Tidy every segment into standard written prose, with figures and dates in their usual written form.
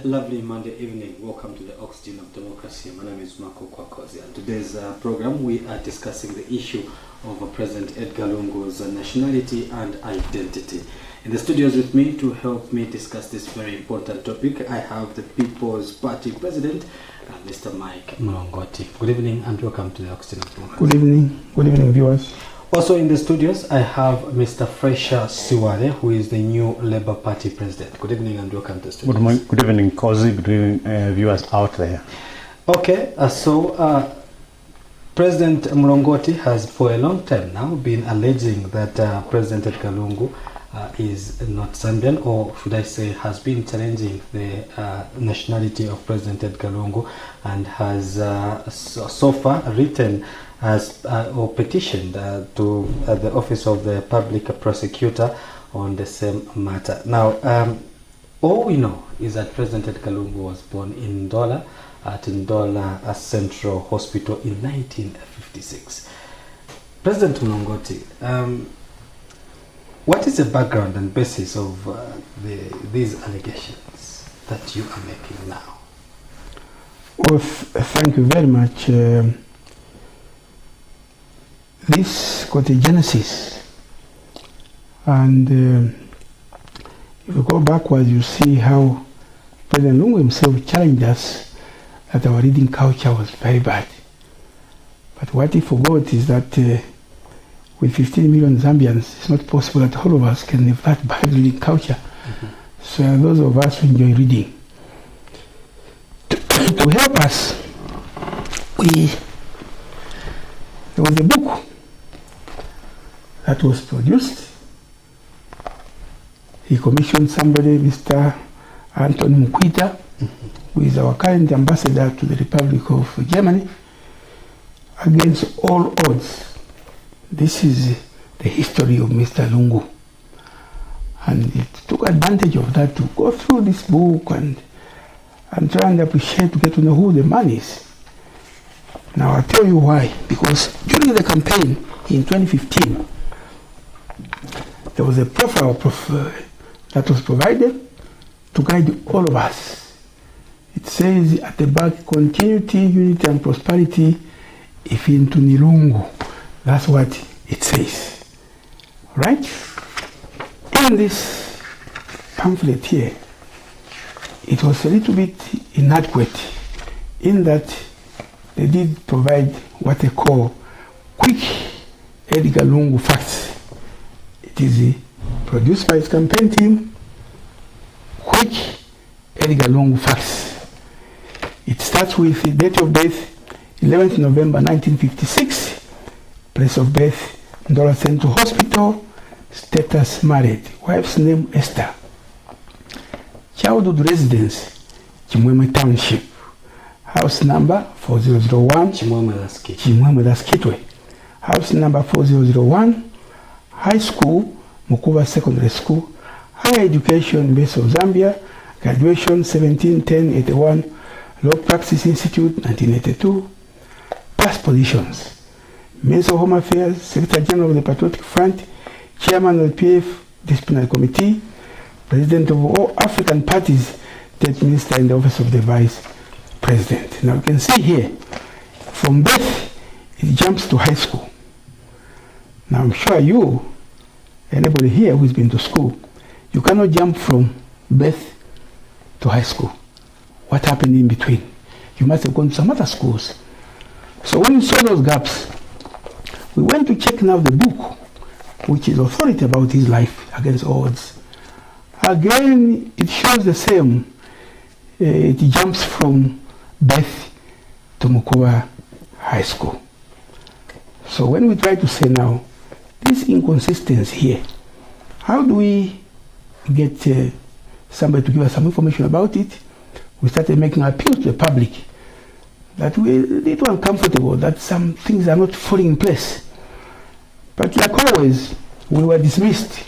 lovely Monday evening. Welcome to the Oxygen of Democracy. My name is Marco Kwakozi, and today's program we are discussing the issue of President Edgar Lungu's nationality and identity. In the studios with me to help me discuss this very important topic, I have the People's Party President, Mr. Mike Mlongoti. Good evening and welcome to the Oxygen of Democracy. Good evening, viewers. Also in the studios, I have Mr. Fresha Siwale, who is the new Labour Party President. Good evening and welcome to the studios. Good morning, good evening, Kozi. Good evening, viewers out there. Okay, President Mlongoti has for a long time now been alleging that President Edgar Lungu is not Zambian, or should I say has been challenging the nationality of President Edgar Lungu, and has so far written as or petitioned to the office of the public prosecutor on the same matter. Now, all we know is that President Edgar Lungu was born in Ndola at Ndola Central Hospital in 1956. President Mlongoti, what is the background and basis of these allegations that you are making now? Well, thank you very much. This got a genesis, and if you go backwards, you see how President Lungu himself challenged us that our reading culture was very bad. But what he forgot is that with 15 million Zambians, it's not possible that all of us can have that bad reading culture. So those of us who enjoy reading, to help us, there was a book that was produced. He commissioned somebody, Mr. Anthony Mukwita, who is our current ambassador to the Republic of Germany, against all odds. This is the history of Mr. Lungu. And it took advantage of that to go through this book and try and appreciate, to get to know who the man is. Now I'll tell you why. Because during the campaign in 2015, there was a profile that was provided to guide all of us. It says at the back, continuity, unity and prosperity if into Nilungu. That's what it says. Right? In this pamphlet here, it was a little bit inadequate in that they did provide what they call quick Edgar Lungu facts. It is produced by his campaign team, quick Edgar Lungu facts. It starts with the date of birth, 11th November 1956, place of birth, Ndola Central Hospital, status married, wife's name Esther, childhood residence, Chimwemwe Township, house number 4001, Chimwemwe, that's Kitwe, house number 4001, high school, Mukuba Secondary School, higher education, University of Zambia, graduation 17-10-81, Law Practice Institute 1982, past positions, Minister of Home Affairs, Secretary General of the Patriotic Front, Chairman of the PF Disciplinary Committee, President of all African parties, State Minister in the Office of the Vice President. Now you can see here, from birth, it jumps to high school. Now I'm sure you, anybody here who's been to school, you cannot jump from birth to high school. What happened in between? You must have gone to some other schools. So when we saw those gaps, we went to check now the book, which is authority about his life against odds. Again, it shows the same. It jumps from birth to Mukuba High School. So when we try to say now, this inconsistency here, how do we get somebody to give us some information about it? We started making appeals to the public that we're a little uncomfortable, that some things are not falling in place. But like always, we were dismissed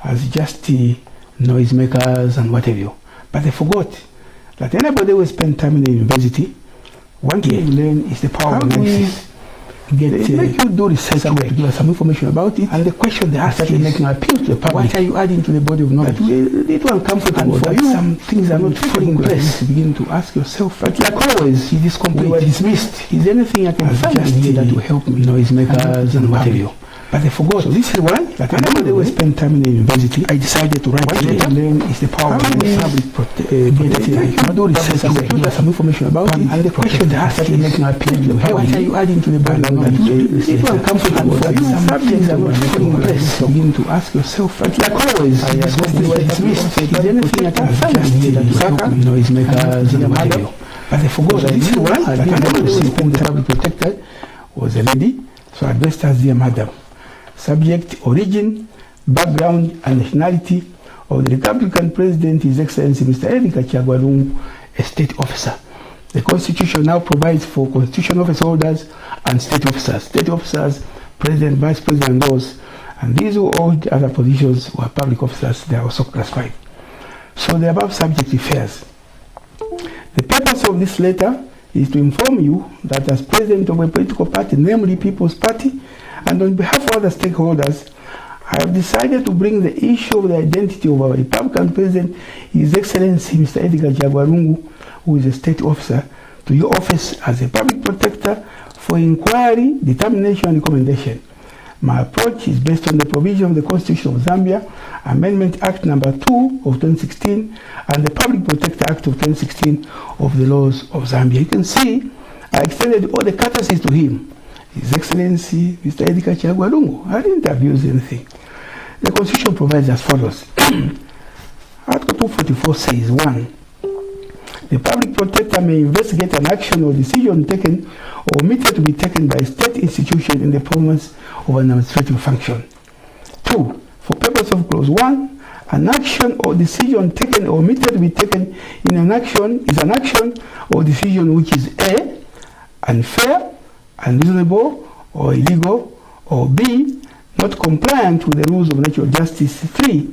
as just noisemakers and what have you. But they forgot that anybody who spent time in the university, one thing you learn is the power of analysis. make you do research to give us some information about it. And the question they ask is making an appeal to the public. What are you adding to the body of knowledge? It will uncomfortable for you. Some things are not falling in place. You begin to ask yourself. But like always, it is complete. We were dismissed. Is there anything I can find here that will help me? Noisemakers and what have you. But I forgot. So this is why, like I never always spend time in the university, I decided to write it and learn is the power of the public do research to give us some information about it. And the question they ask is making an appeal to the public. What are you adding to the body of knowledge? It will uncomfortable for you. Some things are not falling in place. You begin to ask yourself. But like always, we were dismissed. Is there anything I can find here that will help me? Noisemakers and what have you. But I forgot. So this is why, like I never see who the public protector was a lady. So I addressed her as dear madam. Subject, origin, background, and nationality of the Republican President, His Excellency Mr. Edgar Lungu, a state officer. The Constitution now provides for constitutional office holders and state officers. State officers, President, Vice President, and those. And these who hold other positions who are public officers, they are also classified. So the above subject refers. The purpose of this letter is to inform you that as President of a political party, namely People's Party, and on behalf of other stakeholders, I have decided to bring the issue of the identity of our Republican President, His Excellency Mr. Edgar Lungu, who is a state officer, to your office as a public protector for inquiry, determination, and recommendation. My approach is based on the provision of the Constitution of Zambia, Amendment Act Number 2 of 2016, and the Public Protector Act of 2016 of the laws of Zambia. You can see I extended all the courtesies to him. His Excellency Mr. Edgar Lungu. I didn't abuse anything. The Constitution provides as follows. Article 244 says, 1. The public protector may investigate an action or decision taken or omitted to be taken by a state institution in the performance of an administrative function. 2. For purpose of clause 1, an action or decision taken or omitted to be taken in an action is an action or decision which is A, unfair, unreasonable, or illegal, or B, not compliant with the rules of natural justice. 3.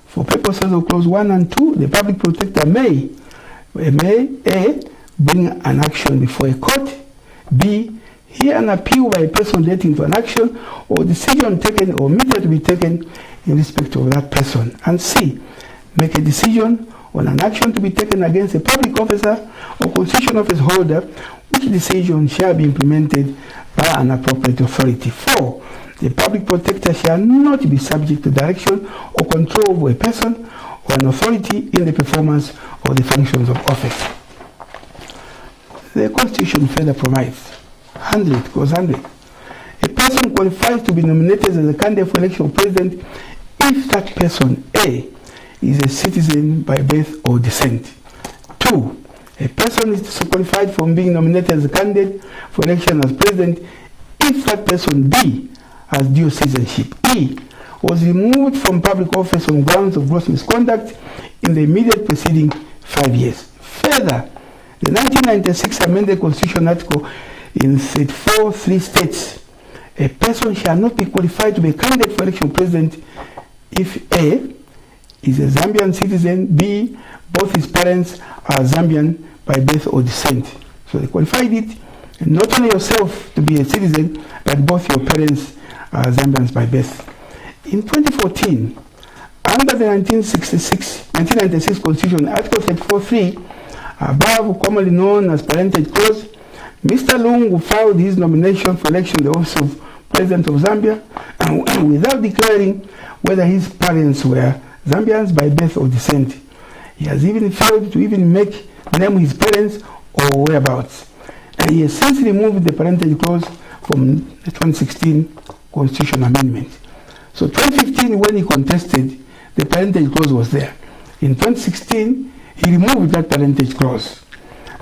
For purposes of clause 1 and 2, the public protector may A, bring an action before a court, B, hear an appeal by a person relating to an action or decision taken or omitted to be taken in respect of that person, and C, make a decision on an action to be taken against a public officer or constitutional office holder, which decision shall be implemented by an appropriate authority. 4. The public protector shall not be subject to direction or control of a person or an authority in the performance of the functions of office. The Constitution further provides, 100, clause 100, a person qualifies to be nominated as a candidate for election of president if that person, A, is a citizen by birth or descent. 2. A person is disqualified from being nominated as a candidate for election as president if that person, B, has dual citizenship. E, was removed from public office on grounds of gross misconduct in the immediate preceding 5 years. Further, the 1996 amended Constitution article in 34.3 states, a person shall not be qualified to be a candidate for election of president if A, is a Zambian citizen, B, both his parents are Zambian by birth or descent. So they qualified it, and not only yourself to be a citizen, but both your parents are Zambians by birth. In 2014, under the 1996 Constitution, Article 34.3, above commonly known as parentage clause, Mr. Lungu filed his nomination for election to the office of President of Zambia and without declaring whether his parents were Zambians by birth or descent. He has even failed to even name his parents or whereabouts. And he has since removed the parentage clause from the 2016 Constitution Amendment. So 2015, when he contested, the parentage clause was there. In 2016, he removed that parentage clause.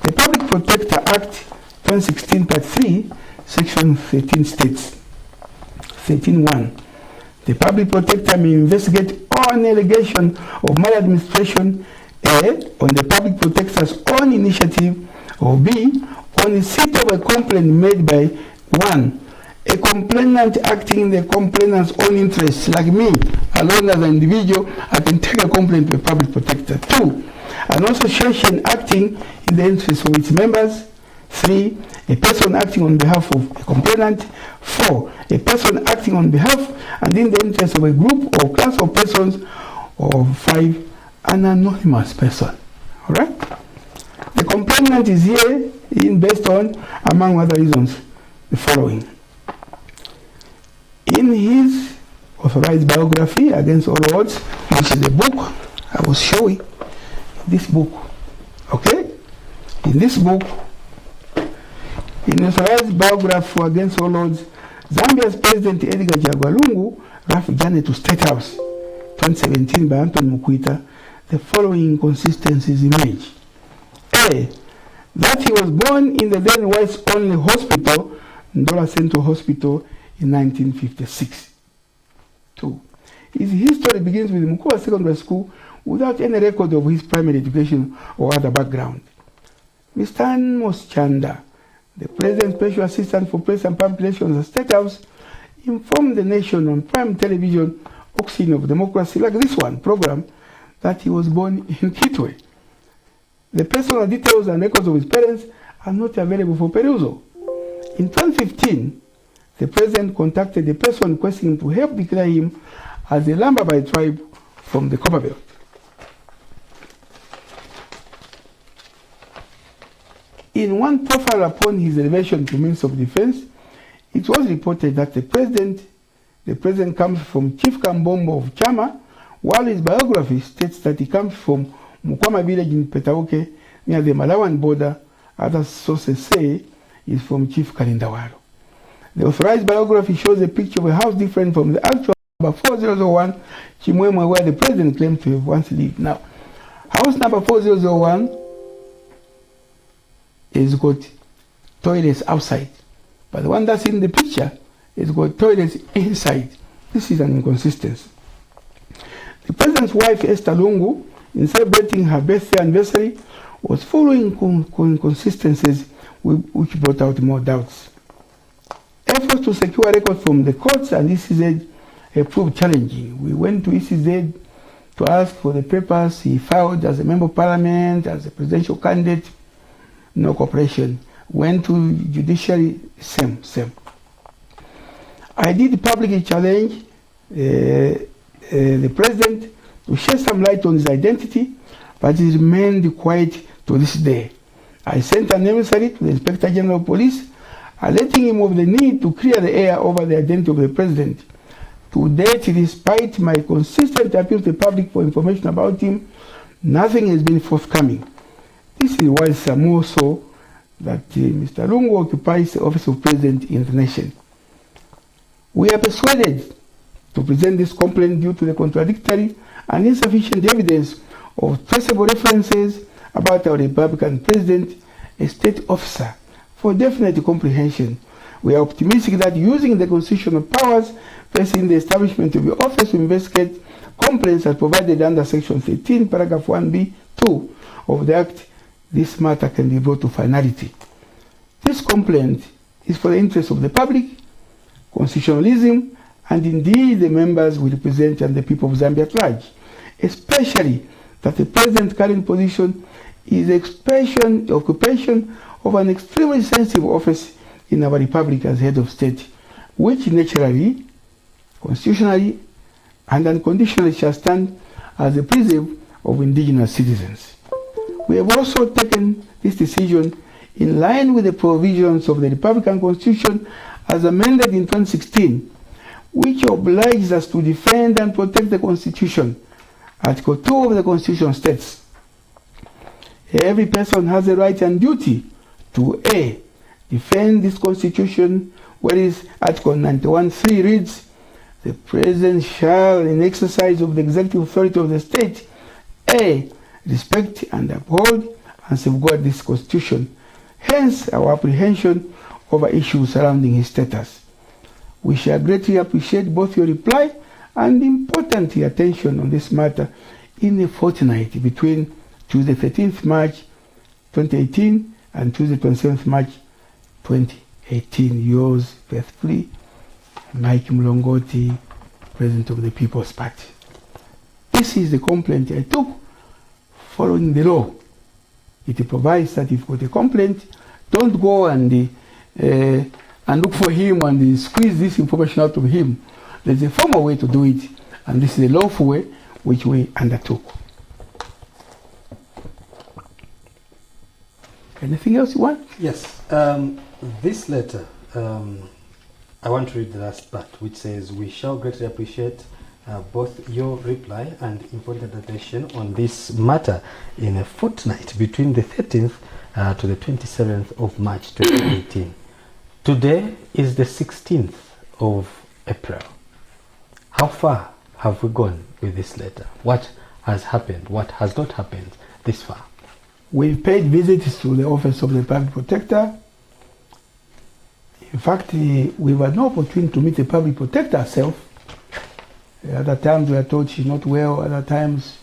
The Public Protector Act 2016 Part 3, Section 13 states, 13.1, the public protector may investigate on allegation of maladministration, A, on the public protector's own initiative, or B, on receipt of a complaint made by 1, a complainant acting in the complainant's own interest, like me, alone as an individual, I can take a complaint to a public protector. 2, an association acting in the interest of its members. 3. A person acting on behalf of a complainant. 4. A person acting on behalf and in the interest of a group or class of persons. Or 5. An anonymous person. All right? The complainant is here based on, among other reasons, the following. In his authorized biography, Against All Odds, which is a book I was showing, this book, okay? In this book, in authorized biography Against All Odds, Zambia's President Edgar Lungu, Rough Journey to State House, 2017 by Anthony Mukwita, the following inconsistencies emerge. A. That he was born in the then whites only hospital, Ndola Central Hospital, in 1956. 2. His history begins with Mukua Secondary School without any record of his primary education or other background. Mr. Amos Chanda, the President's Special Assistant for Press and Public Relations at State House, informed the nation on prime television, Oxygen of Democracy, like this one program, that he was born in Kitwe. The personal details and records of his parents are not available for perusal. In 2015, the President contacted a person requesting him to help declare him as a Lambabai tribe from the Copperbelt. In one profile upon his elevation to Minister of Defense, it was reported that the President comes from Chief Kambombo of Chama, while his biography states that he comes from Mukwama village in Petauke near the Malawan border. Other sources say is from Chief Kalindawaro. The authorized biography shows a picture of a house different from the actual number 4001 Chimwemwe, where the President claimed to have once lived. Now, house number 4001 is got toilets outside, but the one that's in the picture is got toilets inside. This is an inconsistency. The President's wife, Esther Lungu, in celebrating her birthday anniversary, was following inconsistencies which brought out more doubts. Efforts to secure records from the courts and ECZ have proved challenging. We went to ECZ to ask for the papers he filed as a member of parliament, as a presidential candidate. No cooperation. Went to judiciary, same. I did publicly challenge the President to shed some light on his identity, but he remained quiet to this day. I sent an emissary to the Inspector General of Police, alerting him of the need to clear the air over the identity of the President. To date, despite my consistent appeal to the public for information about him, nothing has been forthcoming. This is why it's more so that Mr. Lungu occupies the office of President in the nation. We are persuaded to present this complaint due to the contradictory and insufficient evidence of traceable references about our Republican President, a state officer, for definite comprehension. We are optimistic that using the constitutional powers facing the establishment of the office to investigate complaints as provided under Section 13, Paragraph 1b(2) of the Act, this matter can be brought to finality. This complaint is for the interest of the public, constitutionalism, and indeed the members we represent and the people of Zambia at large, especially that the President's current position is the occupation of an extremely sensitive office in our republic as head of state, which naturally, constitutionally, and unconditionally shall stand as the preserve of indigenous citizens. We have also taken this decision in line with the provisions of the Republican Constitution as amended in 2016, which obliges us to defend and protect the Constitution. Article 2 of the Constitution states, every person has a right and duty to A, defend this Constitution, whereas Article 91(3) reads, the President shall, in exercise of the executive authority of the state, A, respect and uphold and safeguard this Constitution. Hence, our apprehension over issues surrounding his status. We shall greatly appreciate both your reply and importantly attention on this matter in a fortnight between Tuesday 13th March 2018 and Tuesday 27th March 2018. Yours faithfully, Mike Mlongoti, President of the People's Party. This is the complaint I took following the law. It provides that if you got a complaint, Don't go and look for him and squeeze this information out of him. There's a formal way to do it, and this is a lawful way which we undertook. Anything else you want? Yes. This letter, I want to read the last part, which says, "We shall greatly appreciate both your reply and important attention on this matter in a fortnight between the 13th to the 27th of March 2018. Today is the 16th of April. How far have we gone with this letter? What has happened? What has not happened this far?" We've paid visits to the Office of the Public Protector. In fact, we had no opportunity to meet the Public Protector herself. Other times we were told she's not well. Other times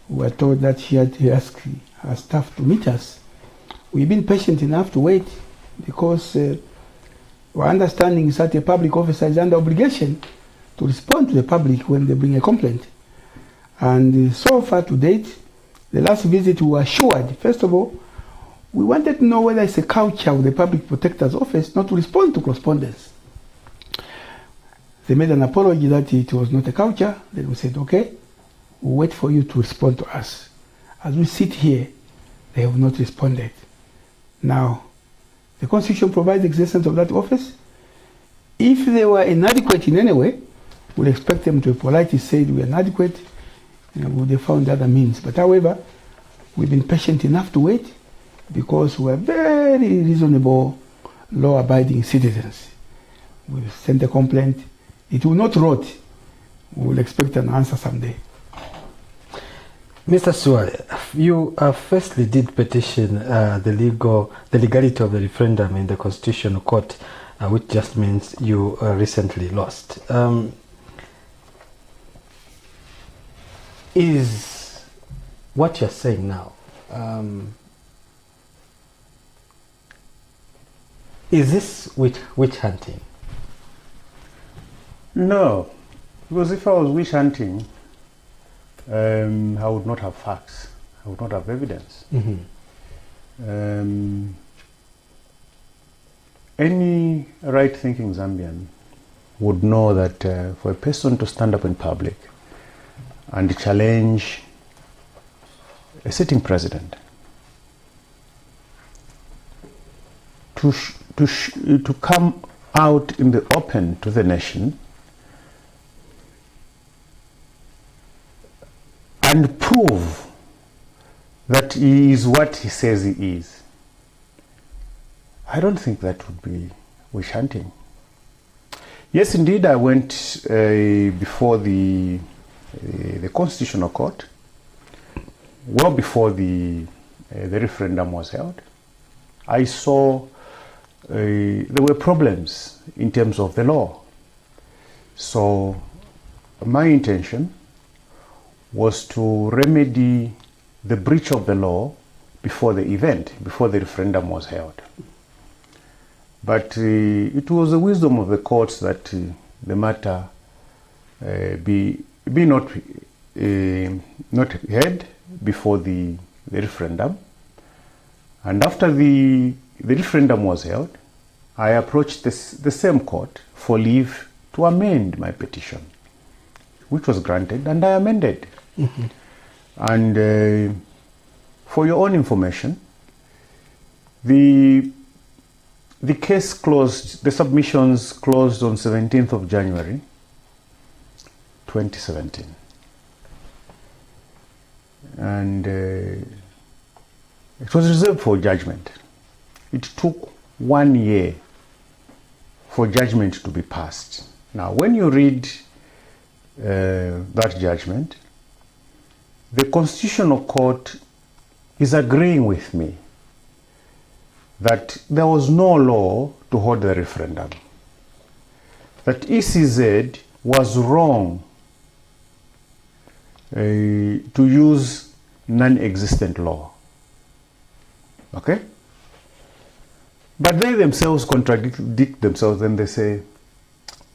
we were told that she had to ask her staff to meet us. We've been patient enough to wait because our understanding is that a public officer is under obligation to respond to the public when they bring a complaint. And so far to date, the last visit we were assured, first of all, we wanted to know whether it's a culture of the Public Protector's Office not to respond to correspondence. They made an apology that it was not a culture. Then we said, okay, we'll wait for you to respond to us. As we sit here, they have not responded. Now, the Constitution provides the existence of that office. If they were inadequate in any way, we'll expect them to politely say we are inadequate, and would have found other means. But however, we've been patient enough to wait because we are very reasonable, law-abiding citizens. We've sent a complaint. It will not rot. We will expect an answer someday. Mr. Suare, you firstly did petition the legality of the referendum in the Constitutional Court, which just means you recently lost. Is what you're saying now, is this witch hunting? No, because if I was witch hunting, I would not have facts. I would not have evidence. Mm-hmm. Any right-thinking Zambian would know that for a person to stand up in public and challenge a sitting president to come out in the open to the nation and prove that he is what he says he is, I don't think that would be witch hunting. Yes, indeed, I went before the Constitutional Court, well before the referendum was held. I saw there were problems in terms of the law. So my intention was to remedy the breach of the law before the event, before the referendum was held. But it was the wisdom of the courts that the matter be not heard before the referendum. And after the referendum was held, I approached the same court for leave to amend my petition, which was granted, and I amended. Mm-hmm. And for your own information, the case closed, the submissions closed on 17th of January 2017. And it was reserved for judgment. It took 1 year for judgment to be passed. Now, when you read that judgment, the Constitutional Court is agreeing with me that there was no law to hold the referendum, that ECZ was wrong to use non-existent law. Okay? But they themselves contradict themselves and they say,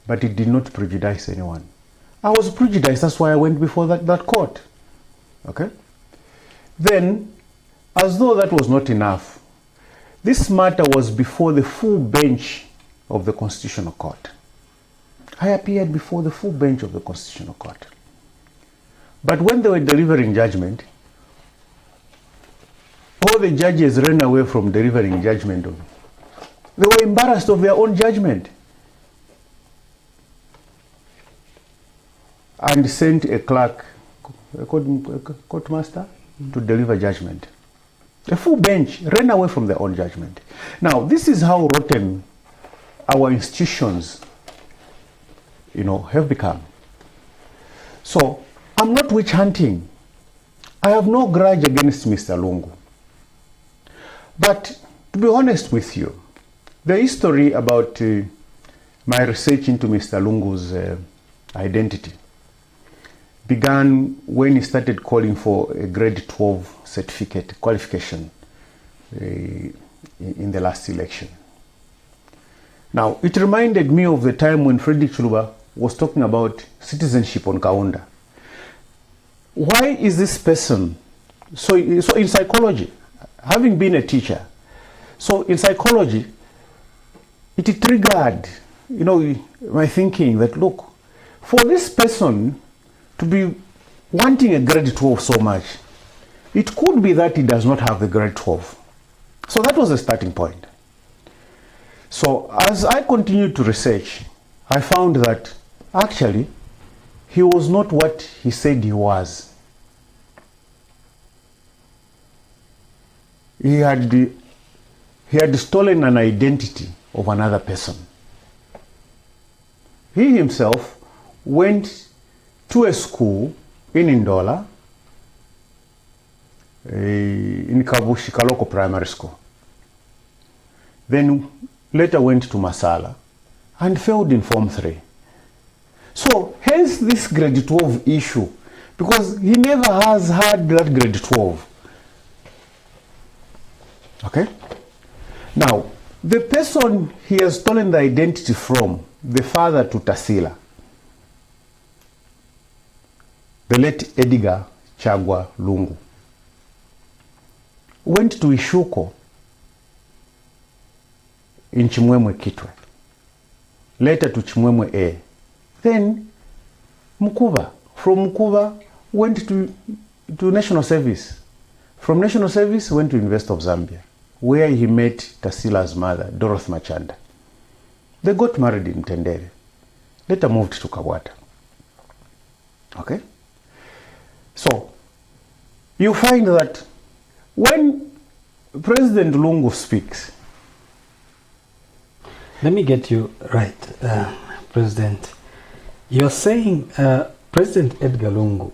but it did not prejudice anyone. I was prejudiced, that's why I went before that court. Okay? Then, as though that was not enough, this matter was before the full bench of the Constitutional Court. I appeared before the full bench of the Constitutional Court. But when they were delivering judgment, all the judges ran away from delivering judgment. They were embarrassed of their own judgment and sent a clerk, a court master, to deliver judgment. The full bench ran away from their own judgment. Now, this is how rotten our institutions, have become. So, I'm not witch hunting. I have no grudge against Mr. Lungu. But to be honest with you, the history about my research into Mr. Lungu's identity began when he started calling for a grade 12 certificate qualification in the last election. Now, it reminded me of the time when Frederick Chiluba was talking about citizenship on Kaunda. Why is this person, so in psychology, having been a teacher, so in psychology, it triggered, my thinking that, look, for this person to be wanting a grade 12 so much, it could be that he does not have the grade 12. So that was the starting point. So as I continued to research, I found that actually he was not what he said he was. He had stolen an identity of another person. He himself went to a school in Ndola, in Kabushi Kaloko Primary School. Then later went to Masala and failed in Form 3. So hence this grade 12 issue, because he never has had that grade 12. Okay? Now, the person he has stolen the identity from, the father to Tasila, the late Edgar Lungu, went to Ishuko in Chimwemwe Kitwe, later to Chimwemwe A. Then Mukuba, from Mukuba went to National Service. From National Service went to University of Zambia, where he met Tasila's mother, Dorothy Machanda. They got married in Tendere, later moved to Kabwata. Okay? So, you find that when President Lungu speaks, let me get you right, President. You're saying President Edgar Lungu,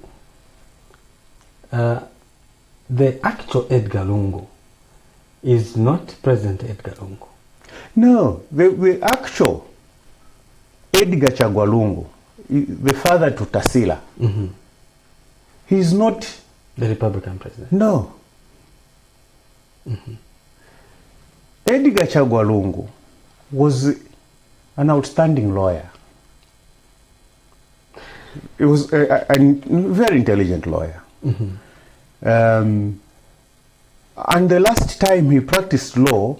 the actual Edgar Lungu, is not President Edgar Lungu. No, the actual Edgar Lungu, the father to Tasila, he's not the Republican president. No. Edgar Lungu was an outstanding lawyer. He was a very intelligent lawyer. And the last time he practiced law